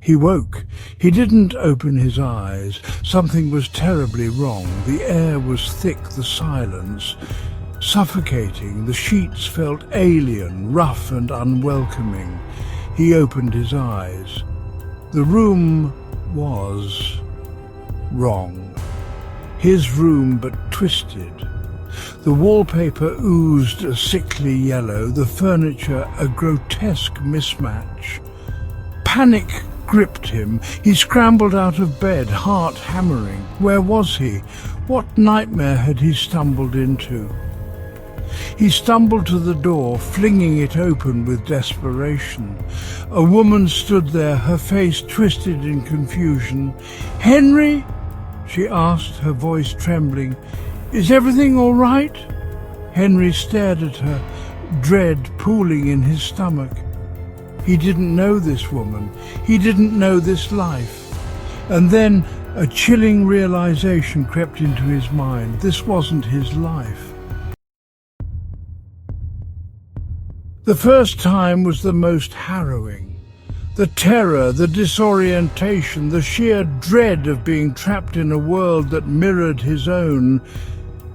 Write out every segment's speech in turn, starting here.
He woke. He didn't open his eyes. Something was terribly wrong. The air was thick, the silence suffocating. The sheets felt alien, rough and unwelcoming. He opened his eyes. The room was wrong. His room, but twisted. The wallpaper oozed a sickly yellow, the furniture a grotesque mismatch. Panic gripped him. He scrambled out of bed, heart hammering. Where was he? What nightmare had he stumbled into? He stumbled to the door, flinging it open with desperation. A woman stood there, her face twisted in confusion. "Henry?" she asked, her voice trembling. "Is everything all right?" Henry stared at her, dread pooling in his stomach. He didn't know this woman. He didn't know this life. And then a chilling realization crept into his mind. This wasn't his life. The first time was the most harrowing. The terror, the disorientation, the sheer dread of being trapped in a world that mirrored his own,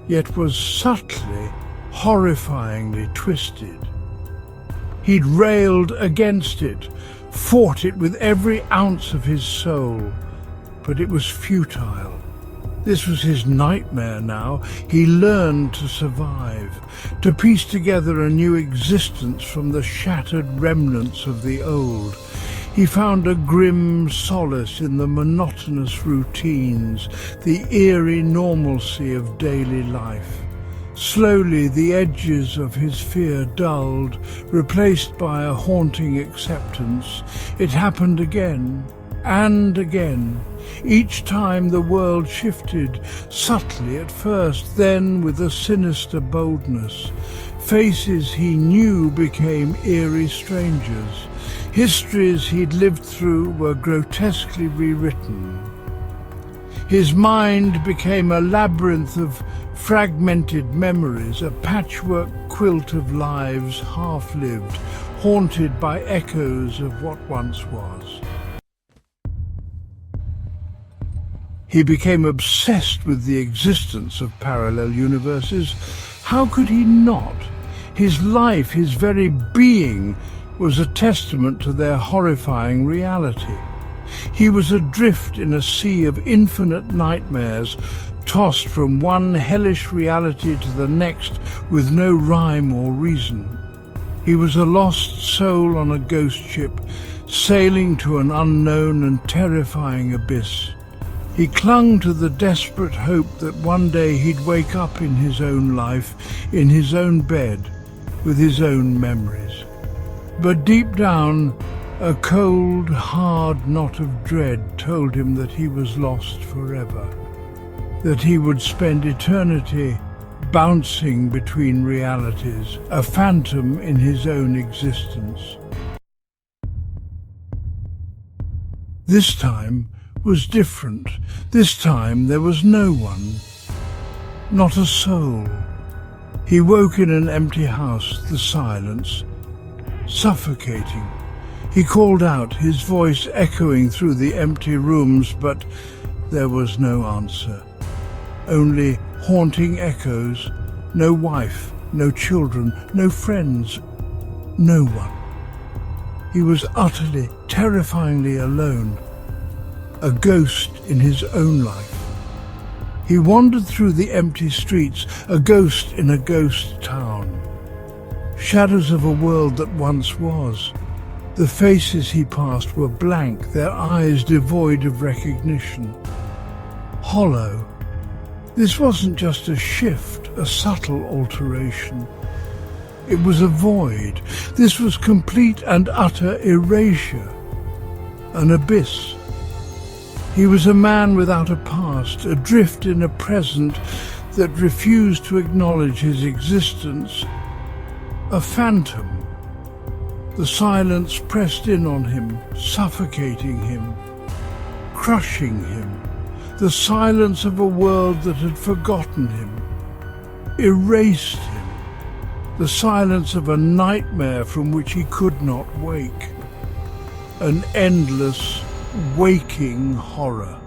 yet was subtly, horrifyingly twisted. He'd railed against it, fought it with every ounce of his soul, but it was futile. This was his nightmare now. He learned to survive, to piece together a new existence from the shattered remnants of the old. He found a grim solace in the monotonous routines, the eerie normalcy of daily life. Slowly the edges of his fear dulled, replaced by a haunting acceptance. It happened again and again. Each time the world shifted, subtly at first, then with a sinister boldness. Faces he knew became eerie strangers. Histories he'd lived through were grotesquely rewritten. His mind became a labyrinth of fragmented memories, a patchwork quilt of lives half-lived, haunted by echoes of what once was. He became obsessed with the existence of parallel universes. How could he not? His life, his very being, was a testament to their horrifying reality. He was adrift in a sea of infinite nightmares, tossed from one hellish reality to the next with no rhyme or reason. He was a lost soul on a ghost ship, sailing to an unknown and terrifying abyss. He clung to the desperate hope that one day he'd wake up in his own life, in his own bed, with his own memories. But deep down, a cold, hard knot of dread told him that he was lost forever, that he would spend eternity bouncing between realities, a phantom in his own existence. This time was different. This time there was no one, not a soul. He woke in an empty house, the silence, suffocating. He called out, his voice echoing through the empty rooms, but there was no answer. Only haunting echoes, no wife, no children, no friends, no one. He was utterly, terrifyingly alone, a ghost in his own life. He wandered through the empty streets, a ghost in a ghost town. Shadows of a world that once was. The faces he passed were blank, their eyes devoid of recognition. Hollow. This wasn't just a shift, a subtle alteration. It was a void. This was complete and utter erasure. An abyss. He was a man without a past, adrift in a present that refused to acknowledge his existence. A phantom. The silence pressed in on him, suffocating him, crushing him. The silence of a world that had forgotten him, erased him. The silence of a nightmare from which he could not wake. An endless, waking horror.